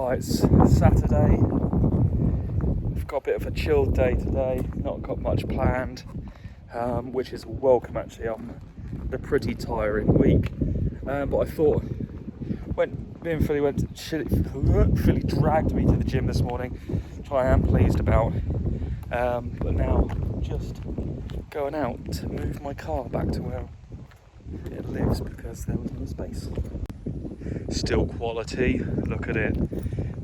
Oh, it's Saturday. We've got a bit of a chilled day today, not got much planned, which is welcome actually. I'm a pretty tiring week, but I thought, Philly dragged me to the gym this morning, which I am pleased about, but now just going out to move my car back to where it lives because there was no space. Still quality, look at it.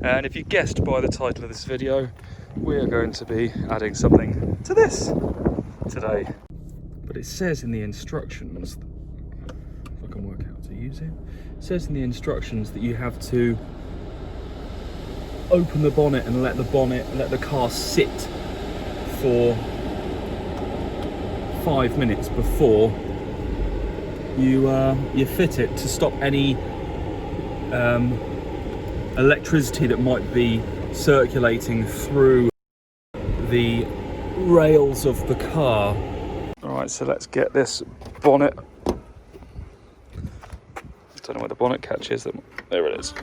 And if you guessed by the title of this video, we are going to be adding something to this today. But it says in the instructions, if I can work out how to use it, it says in the instructions that you have to open the bonnet and let the car sit for 5 minutes before you fit it to stop any electricity that might be circulating through the rails of the car. Alright, so let's get this bonnet. I don't know where the bonnet catch is. There it is.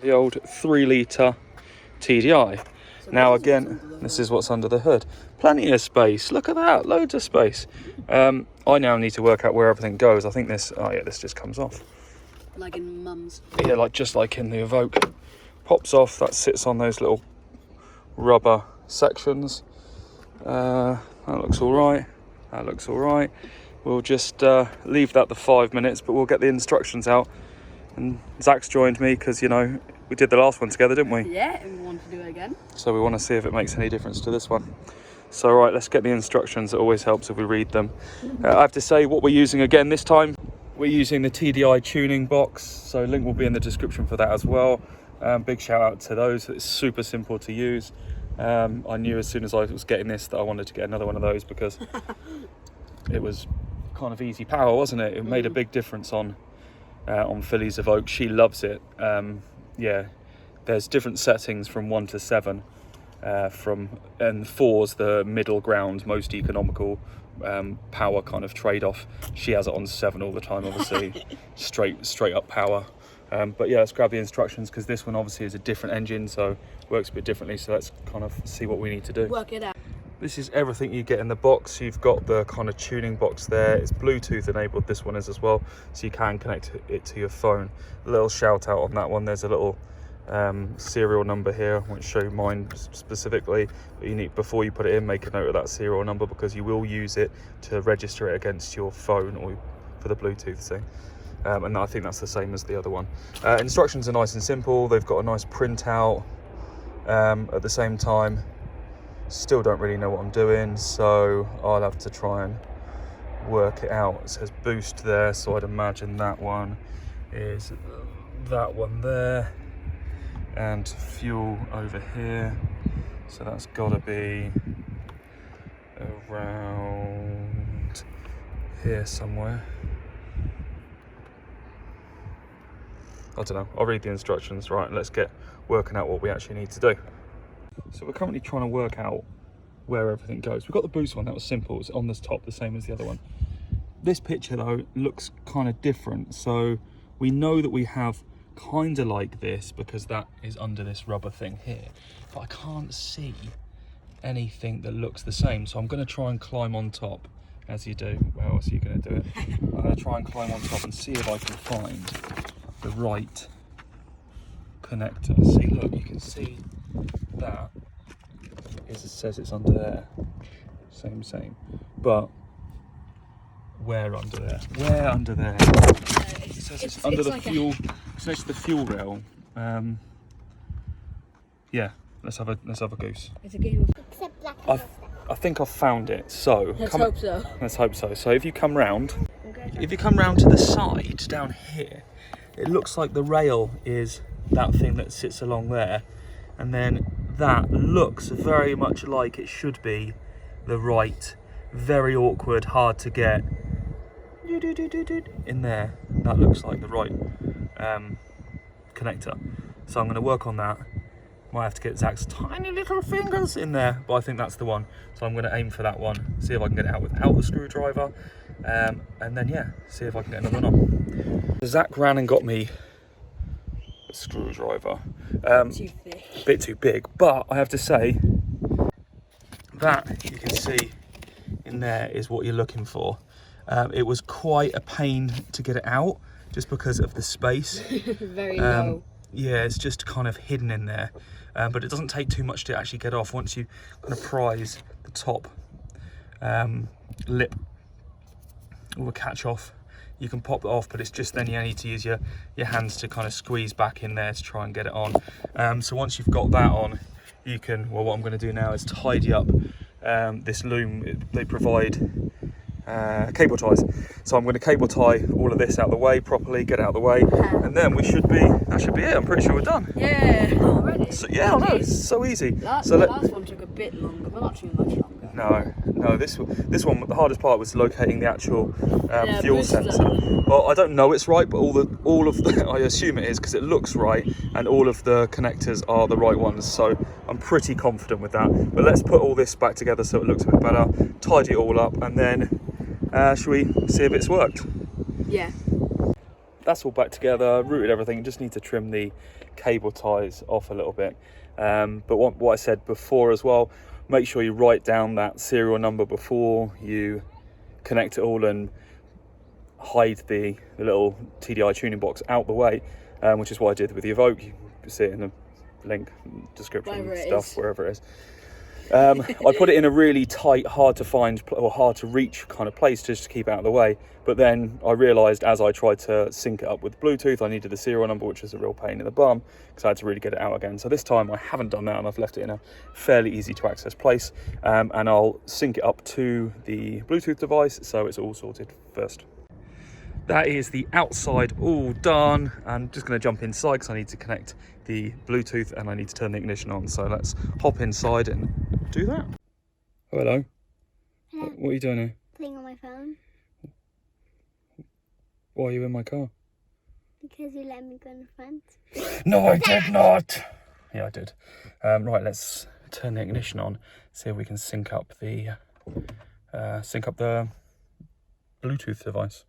The old 3-litre TDI. Now again, this is what's under the hood. Plenty of space. Look at that, loads of space. I now need to work out where everything goes. I think this, oh yeah, this just comes off. Like in Mum's. Yeah, just like in the Evoque. Pops off, that sits on those little rubber sections. That looks all right. That looks all right. We'll just leave that the 5 minutes, but we'll get the instructions out. And Zach's joined me because, you know, we did the last one together, didn't we? Yeah, and we want to do it again. So we want to see if it makes any difference to this one. So right, let's get the instructions. It always helps if we read them. I have to say what we're using again this time. We're using the TDI tuning box, so link will be in the description for that as well. Big shout out to those. It's super simple to use. I knew as soon as I was getting this that I wanted to get another one of those because it was kind of easy power, wasn't it? It made a big difference on Philly's Evoque. She loves it. Yeah, there's different settings from 1 to 7. And 4's the middle ground, most economical power kind of trade-off. She has it on 7 all the time, obviously. straight up power. But yeah, let's grab the instructions because this one obviously is a different engine, so works a bit differently. So let's kind of see what we need to do. Work it out. This is everything you get in the box. You've got the kind of tuning box there. It's Bluetooth enabled, this one is as well, so you can connect it to your phone. A little shout out on that one. There's a little serial number here. I won't show you mine specifically, but you need, before you put it in, make a note of that serial number because you will use it to register it against your phone or for the Bluetooth thing. And I think that's the same as the other one. Instructions are nice and simple. They've got a nice printout. At the same time, still don't really know what I'm doing, so I'll have to try and work it out. It says boost there, so I'd imagine that one is that one there, and fuel over here, so that's got to be around here somewhere. I don't know, I'll read the instructions. Right, let's get working out what we actually need to do. So we're currently trying to work out where everything goes. We've got the boost one, that was simple, it's on this top, the same as the other one. This picture though looks kind of different, so we know that we have kind of like this because that is under this rubber thing here, but I can't see anything that looks the same, so I'm going to try and climb on top. As you do, how else are you going to do it? I'm going to try and climb on top and see if I can find the right connector. See, look, you can see that it says it's under there, same, but where under there? It says it's under the fuel. It's next to the fuel rail. Yeah, let's have a goose. It's a game of... I think I've found it. So let's hope so. Let's hope so. So if you come round, to the side down here, it looks like the rail is that thing that sits along there, and then that looks very much like it should be the right, very awkward, hard to get in there. That looks like the right connector. So I'm going to work on that. Might have to get Zach's tiny little fingers in there, but I think that's the one. So I'm going to aim for that one, see if I can get it out without the screwdriver, and then yeah, see if I can get another one on. Zach ran and got me screwdriver. Too thick. A bit too big, but I have to say that you can see in there is what you're looking for. It was quite a pain to get it out just because of the space. Very low. Yeah, it's just kind of hidden in there, but it doesn't take too much to actually get off. Once you kind of prise the top lip, all the catch off, you can pop it off, but it's just then you need to use your hands to kind of squeeze back in there to try and get it on. So once you've got that on, you can, well, what I'm going to do now is tidy up this loom. They provide cable ties, so I'm going to cable tie all of this out of the way properly, get it out of the way, and then that should be it. I'm pretty sure we're done. Yeah, already. So, yeah, I know, it's so easy. The last one took a bit longer, but not too much longer. No, this one, the hardest part was locating the actual fuel booster. sensor. Well, I don't know it's right, but all of the I assume it is because it looks right, and all of the connectors are the right ones. So I'm pretty confident with that. But let's put all this back together so it looks a bit better, tidy it all up, and then should we see if it's worked? Yeah. That's all back together, routed everything. Just need to trim the cable ties off a little bit. But what I said before as well, make sure you write down that serial number before you connect it all, and hide the little TDI tuning box out the way, which is what I did with the Evoque. You can see it in the link, description, wherever it is. I put it in a really tight, hard to find or hard to reach kind of place just to keep it out of the way. But then I realised as I tried to sync it up with Bluetooth, I needed the serial number, which is a real pain in the bum because I had to really get it out again. So this time I haven't done that, and I've left it in a fairly easy to access place. And I'll sync it up to the Bluetooth device, so it's all sorted first. That is the outside all done. I'm just going to jump inside because I need to connect the Bluetooth and I need to turn the ignition on. So let's hop inside and do that. Oh, hello. Hello. What are you doing here? Playing on my phone. Why are you in my car? Because you let me go in the front. No, I did not. Yeah, I did. Right, let's turn the ignition on. See if we can sync up the Bluetooth device.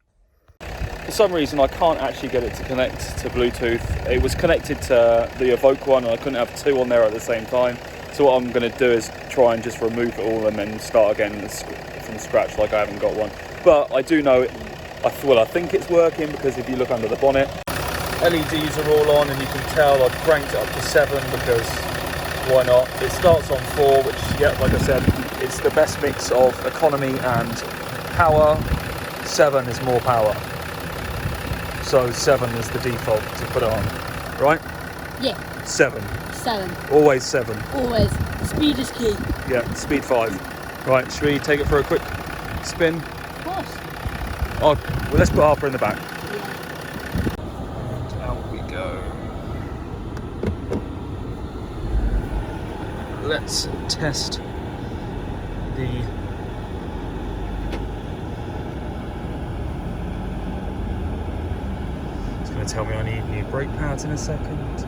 For some reason, I can't actually get it to connect to Bluetooth. It was connected to the Evoque one, and I couldn't have two on there at the same time. So what I'm going to do is try and just remove it all and then start again from scratch, like I haven't got one. But I do know it. I think it's working because if you look under the bonnet, LEDs are all on, and you can tell I've cranked it up to 7 because why not? It starts on 4, which, yeah, like I said, it's the best mix of economy and power. 7 is more power. So 7 is the default to put it on, right? Yeah. 7. 7. Always 7. Always. Speed is key. Yeah, speed 5. Right, should we take it for a quick spin? Of course. Oh, well, let's put Harper in the back. Yeah. Out we go. Let's test the it's going to tell me I need new brake pads in a second.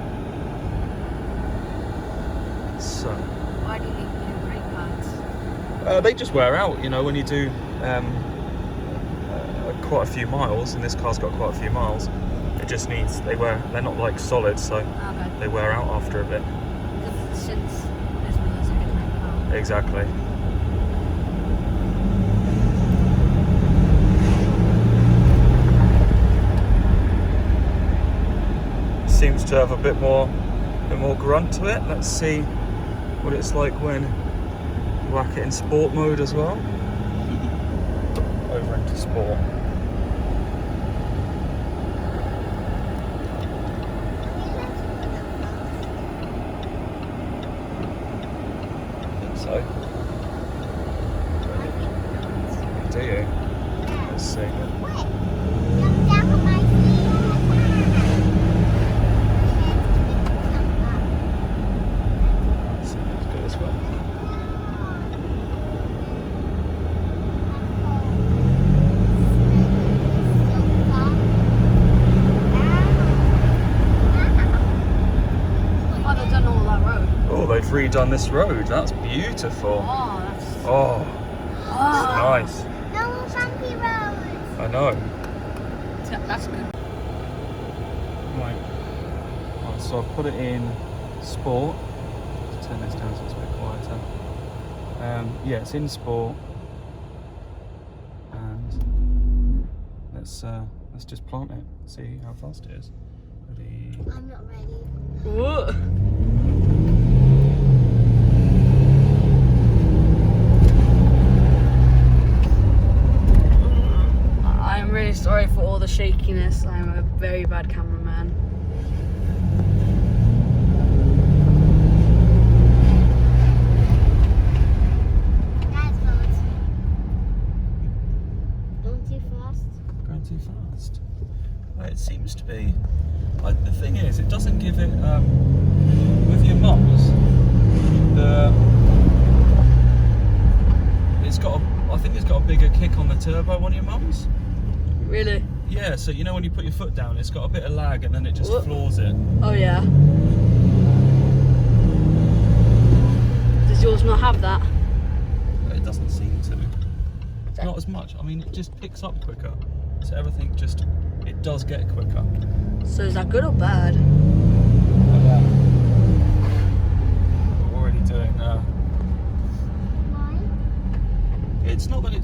So Why do you need new brake pads? they just wear out, you know, when you do quite a few miles, and this car's got quite a few miles. It just needs, they're not like solid, so Okay. they wear out after a bit. Since this one has a good power. Exactly. Seems to have a bit more grunt to it. Let's see what it's like when you whack it in sport mode as well. Over into sport. So, do you? Let's see. Let's go this way. Oh, they've done all that road. Oh, they've redone this road. That's beautiful. Oh, that's... Oh, Oh. nice. No bumpy roads. I know. That's good. Right. So I've put it in Sport. Let's turn this down so it's a bit quieter. Yeah, it's in Sport. And let's just plant it. See how fast it is. Ready? I'm not ready. What? I'm really sorry for all the shakiness. I'm a very bad cameraman. That's not. Going too fast. Going too fast. Well, it seems to be. The thing is, it doesn't give it with your mums. I think it's got a bigger kick on the turbo on your mums. Really? Yeah. So you know when you put your foot down, it's got a bit of lag, and then it just Whoop. floors it. Oh yeah. Does yours not have that? It doesn't seem to. Not as much. I mean, it just picks up quicker. So everything just, it does get quicker. So is that good or bad? Like that. What we're already doing now. Why? It's not that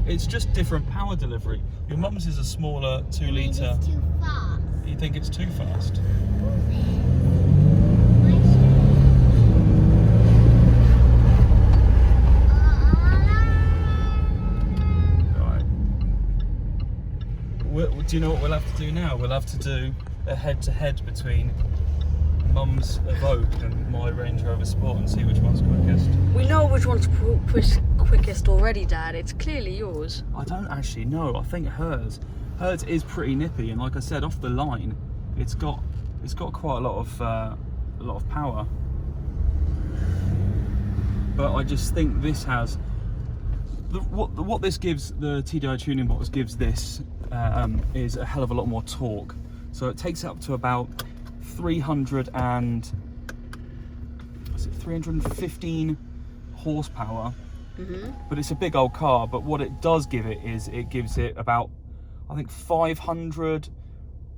it's just different power delivery. Your mum's is a smaller 2 litre. It's too fast. You think it's too fast? Right. Do you know what we'll have to do now? We'll have to do a head-to-head between Mum's Evoque and my Range Rover Sport and see which one's quickest. We know which one's quickest already, Dad. It's clearly yours. I don't actually know. I think hers is pretty nippy, and like I said, off the line, it's got quite a lot of power. But I just think this has what this gives, the TDI tuning box gives this is a hell of a lot more torque. So it takes up to about 315 horsepower. But it's a big old car. But what it does give it is it gives it about, I think, 500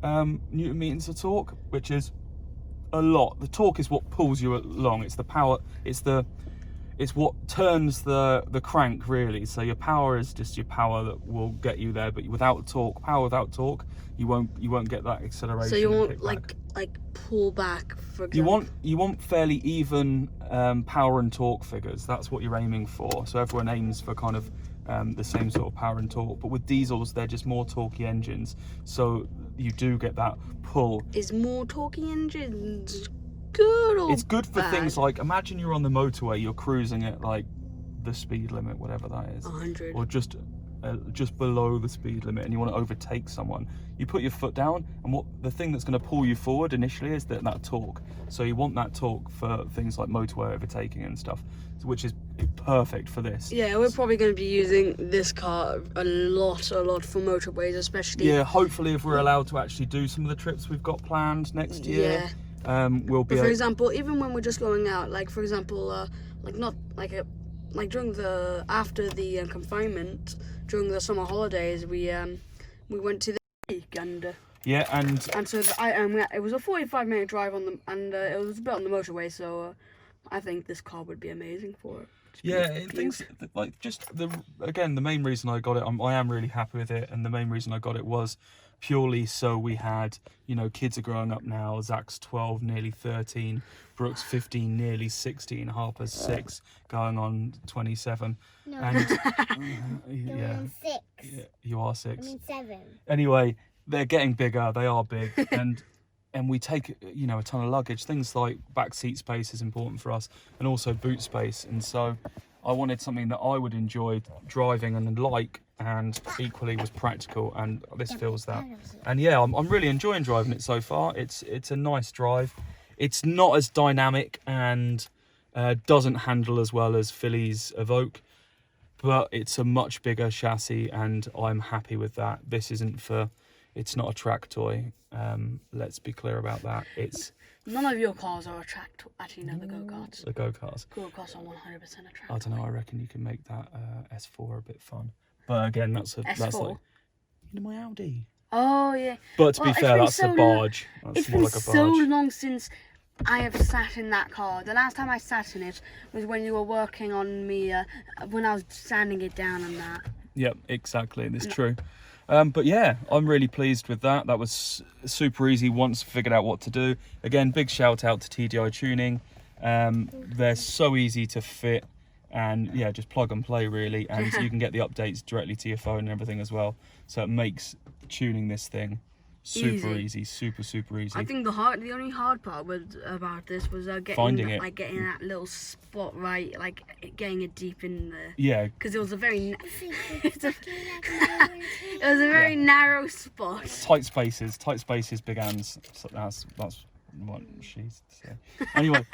newton meters of torque, which is a lot. The torque is what pulls you along. It's the power. It's what turns the crank, really. So your power is just your power that will get you there. But without torque, you won't get that acceleration. So you won't like pull back, for example. You want fairly even power and torque figures. That's what you're aiming for. So everyone aims for kind of the same sort of power and torque. But with diesels, they're just more torquey engines. So you do get that pull. Is more torquey engines good or It's good for bad? things like, imagine you're on the motorway, you're cruising at like the speed limit, whatever that is, 100. or just below the speed limit, and you want to overtake someone. You put your foot down, and the thing that's going to pull you forward initially is that torque. So you want that torque for things like motorway overtaking and stuff, which is perfect for this. Yeah, we're probably going to be using this car a lot for motorways, especially. Yeah, hopefully if we're allowed to actually do some of the trips we've got planned next year. We'll be. But for example, even when we're just going out, like for example, during after the confinement, during the summer holidays, we went to the lake and. Yeah, and so it was a 45-minute drive on it was a bit on the motorway, so I think this car would be amazing for it. yeah, things like the main reason I got it, I am really happy with it, and the main reason I got it was purely so we had, kids are growing up now. Zach's 12, nearly 13, Brooke's 15, nearly 16, Harper's 6, going on 27. No, And I'm 6. yeah, you are 6. I mean 7. Anyway, they're getting bigger, they are big, and we take, a ton of luggage. Things like back seat space is important for us, and also boot space. And so I wanted something that I would enjoy driving and like, and equally was practical, and this fills that. And yeah, I'm really enjoying driving it so far. It's a nice drive. It's not as dynamic and doesn't handle as well as Philly's Evoque, but it's a much bigger chassis, and I'm happy with that. It's not a track toy. Let's be clear about that. None of your cars are a track. Actually, no, the go-karts. The go-karts. Go-karts are 100% a track. I don't know. I reckon you can make that S4 a bit fun. But again, that's like S4? my Audi. Oh yeah. But to Well, be it's fair, been that's so a barge. That's It's more been like a so barge. long since I have sat in that car. The last time I sat in it was when you were working on me, when I was sanding it down and that. Yep, exactly. That's true. But yeah, I'm really pleased with that. That was super easy once I figured out what to do. Again, big shout out to TDI Tuning. They're so easy to fit, and yeah, just plug and play really, and you can get the updates directly to your phone and everything as well. So it makes tuning this thing super easy, super easy. I think the only hard part about this was getting Finding it. like getting that little spot right, like getting it deep in there. Yeah, Because it was a very it was a very narrow spot. tight spaces, big hands. So that's what she's saying. Anyway,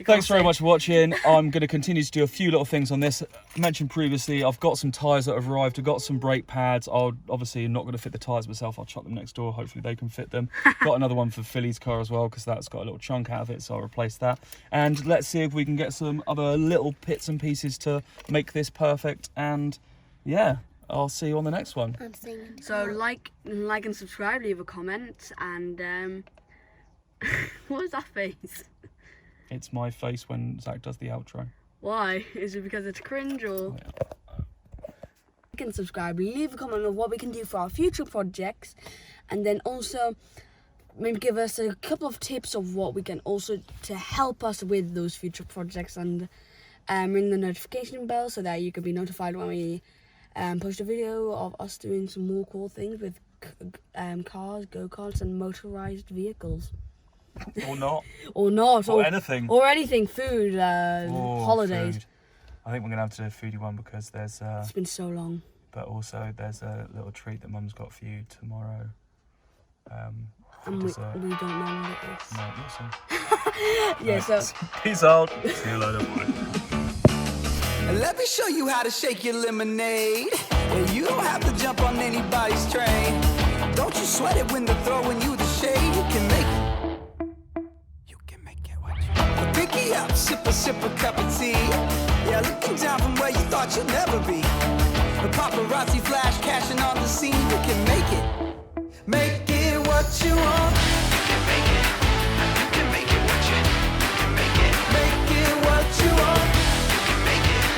thanks very much for watching. I'm going to continue to do a few little things on this. I mentioned previously, I've got some tyres that have arrived. I've got some brake pads. I'll obviously not going to fit the tyres myself. I'll chuck them next door. Hopefully they can fit them. Got another one for Philly's car as well, because that's got a little chunk out of it, so I'll replace that. And let's see if we can get some other little bits and pieces to make this perfect. And yeah, I'll see you on the next one. So like and subscribe, leave a comment, and what was that face? It's my face when Zach does the outro. Why? Is it because it's cringe or? Like and subscribe, leave a comment on what we can do for our future projects, and then also maybe give us a couple of tips of what we can also to help us with those future projects, and ring the notification bell so that you can be notified when we post a video of us doing some more cool things with cars, go-karts and motorized vehicles. Or not. or anything. Or anything, food, holidays. Food. I think we're going to have to do a foodie one because there's It's been so long. but also there's a little treat that Mum's got for you tomorrow. For And we dessert. don't know what it is. No, listen. Yeah, so Peace out. See you later, boy. Let me show you how to shake your lemonade. And you don't have to jump on anybody's train. Don't you sweat it when they're throwing you the shade. You can make it. You can make it. Watch it. Pinky up, sip a cup of tea. Yeah, looking down from where you thought you'd never be. The paparazzi flash cashing on the scene. You can make it.